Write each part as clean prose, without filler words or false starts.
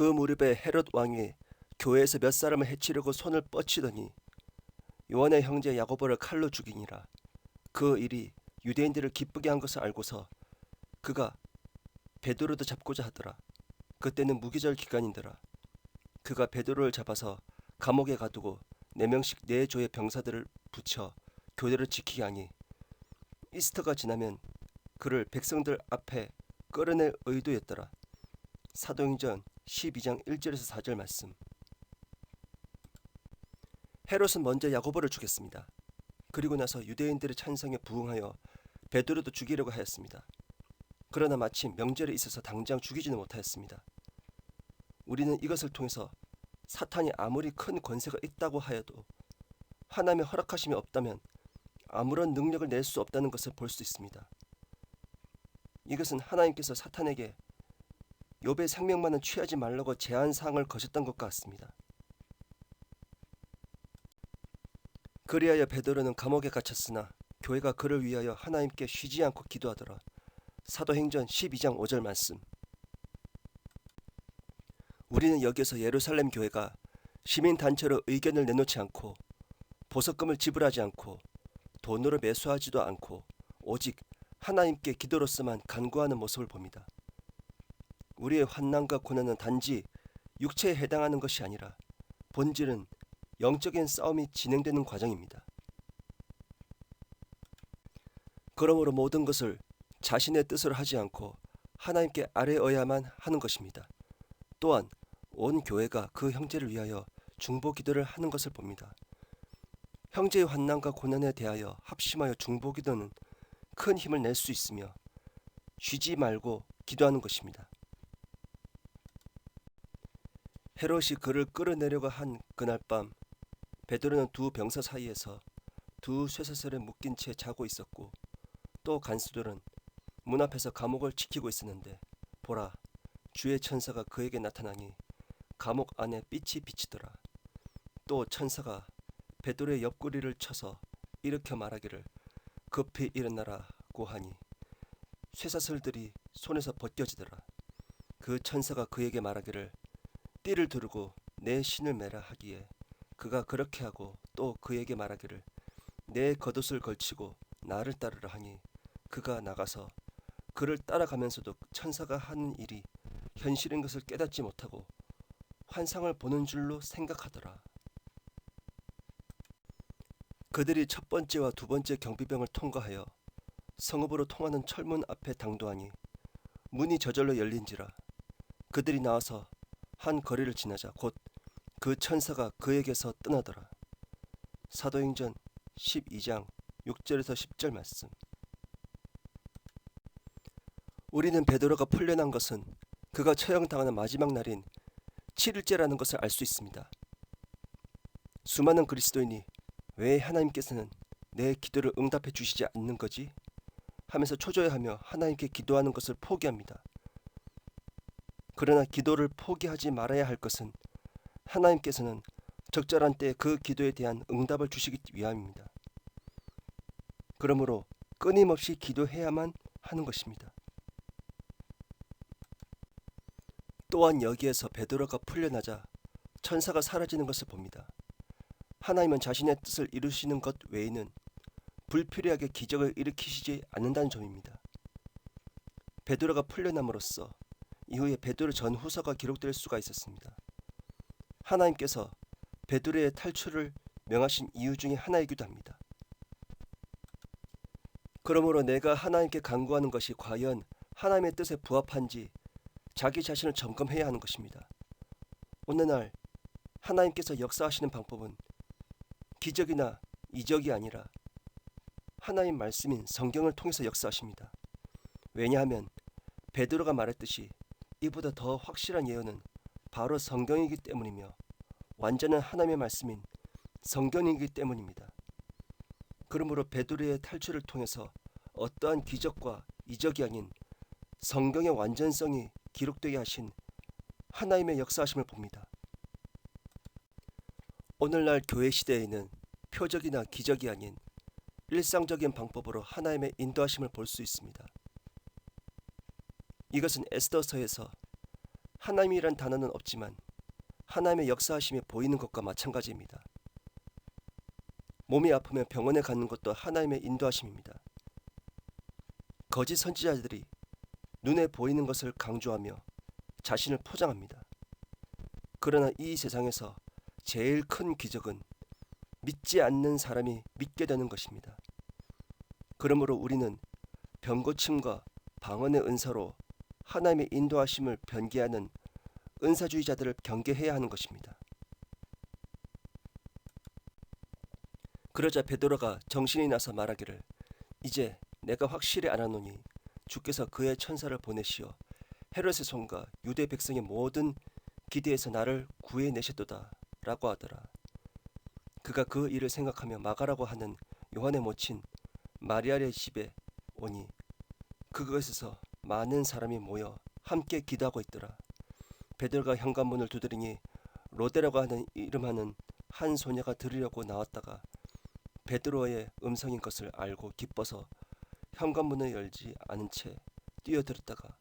그 무렵에 헤롯 왕이 교회에서 몇 사람을 해치려고 손을 뻗치더니 요한의 형제 야고보를 칼로 죽이니라. 그 일이 유대인들을 기쁘게 한 것을 알고서 그가 베드로도 잡고자 하더라. 그때는 무기절 기간인더라. 그가 베드로를 잡아서 감옥에 가두고 4명씩 4조의 병사들을 붙여 교대를 지키게 하니 이스터가 지나면 그를 백성들 앞에 끌어낼 의도였더라. 사도행전 12장 1절에서 4절 말씀. 헤롯은 먼저 야고보를 죽였습니다. 그리고 나서 유대인들의 찬성에 부응하여 베드로도 죽이려고 하였습니다. 그러나 마침 명절에 있어서 당장 죽이지는 못하였습니다. 우리는 이것을 통해서 사탄이 아무리 큰 권세가 있다고 하여도 하나님의 허락하심이 없다면 아무런 능력을 낼 수 없다는 것을 볼 수 있습니다. 이것은 하나님께서 사탄에게 욥의 생명만은 취하지 말라고 제한사항을 거셨던 것 같습니다. 그리하여 베드로는 감옥에 갇혔으나 교회가 그를 위하여 하나님께 쉬지 않고 기도하더라. 사도행전 12장 5절 말씀. 우리는 여기에서 예루살렘 교회가 시민단체로 의견을 내놓지 않고 보석금을 지불하지 않고 돈으로 매수하지도 않고 오직 하나님께 기도로서만 간구하는 모습을 봅니다. 우리의 환난과 고난은 단지 육체에 해당하는 것이 아니라 본질은 영적인 싸움이 진행되는 과정입니다. 그러므로 모든 것을 자신의 뜻으로 하지 않고 하나님께 아뢰어야만 하는 것입니다. 또한 온 교회가 그 형제를 위하여 중보 기도를 하는 것을 봅니다. 형제의 환난과 고난에 대하여 합심하여 중보 기도는 큰 힘을 낼 수 있으며 쉬지 말고 기도하는 것입니다. 헤롯이 그를 끌어내려고 한 그날 밤 베드로는 두 병사 사이에서 두 쇠사슬에 묶인 채 자고 있었고 또 간수들은 문 앞에서 감옥을 지키고 있었는데 보라, 주의 천사가 그에게 나타나니 감옥 안에 빛이 비치더라. 또 천사가 베드로의 옆구리를 쳐서 일으켜 말하기를 급히 일어나라고 하니 쇠사슬들이 손에서 벗겨지더라. 그 천사가 그에게 말하기를 띠를 두르고 내 신을 매라 하기에 그가 그렇게 하고 또 그에게 말하기를 내 겉옷을 걸치고 나를 따르라 하니 그가 나가서 그를 따라가면서도 천사가 하는 일이 현실인 것을 깨닫지 못하고 환상을 보는 줄로 생각하더라. 그들이 첫 번째와 두 번째 경비병을 통과하여 성읍으로 통하는 철문 앞에 당도하니 문이 저절로 열린지라. 그들이 나와서 한 거리를 지나자 곧 그 천사가 그에게서 떠나더라. 사도행전 12장 6절에서 10절 말씀. 우리는 베드로가 풀려난 것은 그가 처형당하는 마지막 날인 7일째라는 것을 알 수 있습니다. 수많은 그리스도인이 왜 하나님께서는 내 기도를 응답해 주시지 않는 거지? 하면서 초조해하며 하나님께 기도하는 것을 포기합니다. 그러나 기도를 포기하지 말아야 할 것은 하나님께서는 적절한 때에 그 기도에 대한 응답을 주시기 위함입니다. 그러므로 끊임없이 기도해야만 하는 것입니다. 또한 여기에서 베드로가 풀려나자 천사가 사라지는 것을 봅니다. 하나님은 자신의 뜻을 이루시는 것 외에는 불필요하게 기적을 일으키시지 않는다는 점입니다. 베드로가 풀려남으로써 이후에 베드로 전후서가 기록될 수가 있었습니다. 하나님께서 베드로의 탈출을 명하신 이유 중에 하나이기도 합니다. 그러므로 내가 하나님께 간구하는 것이 과연 하나님의 뜻에 부합한지 자기 자신을 점검해야 하는 것입니다. 오늘날 하나님께서 역사하시는 방법은 기적이나 이적이 아니라 하나님 말씀인 성경을 통해서 역사하십니다. 왜냐하면 베드로가 말했듯이 이보다 더 확실한 예언은 바로 성경이기 때문이며 완전한 하나님의 말씀인 성경이기 때문입니다. 그러므로 베드로의 탈출을 통해서 어떠한 기적과 이적이 아닌 성경의 완전성이 기록되게 하신 하나님의 역사하심을 봅니다. 오늘날 교회 시대에는 표적이나 기적이 아닌 일상적인 방법으로 하나님의 인도하심을 볼 수 있습니다. 이것은 에스더서에서 하나님이란 단어는 없지만 하나님의 역사하심이 보이는 것과 마찬가지입니다. 몸이 아프면 병원에 가는 것도 하나님의 인도하심입니다. 거짓 선지자들이 눈에 보이는 것을 강조하며 자신을 포장합니다. 그러나 이 세상에서 제일 큰 기적은 믿지 않는 사람이 믿게 되는 것입니다. 그러므로 우리는 병고침과 방언의 은사로 하나님의 인도하심을 변개하는 은사주의자들을 경계해야 하는 것입니다. 그러자 베드로가 정신이 나서 말하기를 이제 내가 확실히 알아노니 주께서 그의 천사를 보내시어 헤롯의 손과 유대 백성의 모든 기대에서 나를 구해내셨도다 라고 하더라. 그가 그 일을 생각하며 마가라고 하는 요한의 모친 마리아의 집에 오니 그것에서 많은 사람이 모여 함께 기도하고 있더라. 베드로가 현관문을 두드리니 로데라고 하는 이름하는 한 소녀가 들으려고 나왔다가 베드로의 음성인 것을 알고 기뻐서 현관문을 열지 않은 채 뛰어들었다가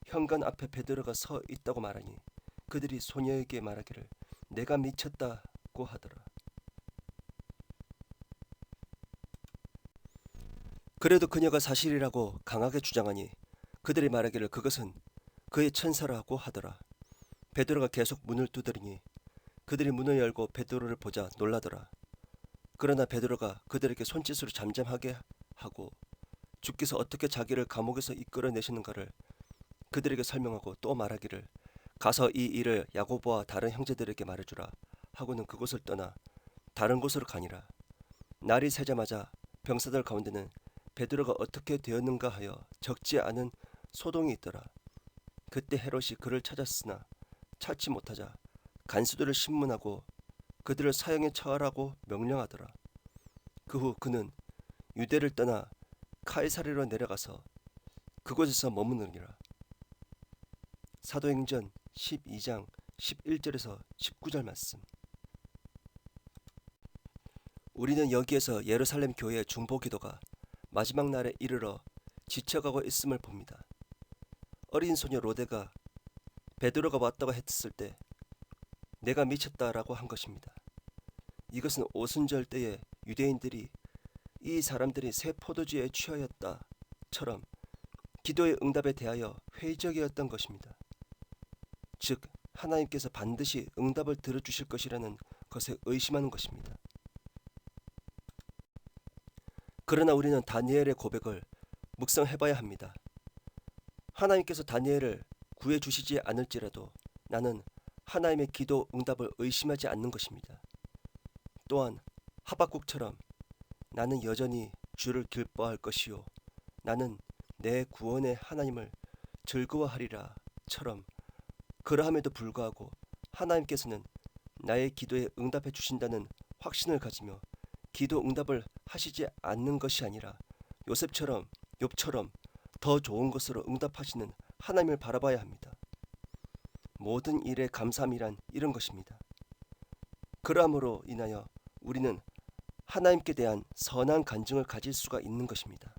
현관 앞에 베드로가 서 있다고 말하니 그들이 소녀에게 말하기를 내가 미쳤다고 하더라. 그래도 그녀가 사실이라고 강하게 주장하니 그들이 말하기를 그것은 그의 천사라고 하더라. 베드로가 계속 문을 두드리니 그들이 문을 열고 베드로를 보자 놀라더라. 그러나 베드로가 그들에게 손짓으로 잠잠하게 하고 주께서 어떻게 자기를 감옥에서 이끌어내시는가를 그들에게 설명하고 또 말하기를 가서 이 일을 야고보와 다른 형제들에게 말해주라 하고는 그곳을 떠나 다른 곳으로 가니라. 날이 새자마자 병사들 가운데는 베드로가 어떻게 되었는가 하여 적지 않은 소동이 있더라. 그때 헤롯이 그를 찾았으나 찾지 못하자 간수들을 신문하고 그들을 사형에 처하라고 명령하더라. 그 후 그는 유대를 떠나 카이사랴로 내려가서 그곳에서 머무느니라. 사도행전 12장 11절에서 19절 말씀. 우리는 여기에서 예루살렘 교회의 중보기도가 마지막 날에 이르러 지쳐가고 있음을 봅니다. 어린 소녀 로데가 베드로가 왔다고 했을 때 내가 미쳤다라고 한 것입니다. 이것은 오순절 때에 유대인들이 이 사람들이 새 포도주에 취하였다처럼 기도의 응답에 대하여 회의적이었던 것입니다. 즉 하나님께서 반드시 응답을 들어주실 것이라는 것에 의심하는 것입니다. 그러나 우리는 다니엘의 고백을 묵상해봐야 합니다. 하나님께서 다니엘을 구해주시지 않을지라도 나는 하나님의 기도 응답을 의심하지 않는 것입니다. 또한 하박국처럼 나는 여전히 주를 기뻐할 것이요 나는 내 구원의 하나님을 즐거워하리라처럼 그러함에도 불구하고 하나님께서는 나의 기도에 응답해 주신다는 확신을 가지며 기도 응답을 하시지 않는 것이 아니라 욥처럼 더 좋은 것으로 응답하시는 하나님을 바라봐야 합니다. 모든 일에 감사함이란 이런 것입니다. 그러함으로 인하여 우리는 하나님께 대한 선한 간증을 가질 수가 있는 것입니다.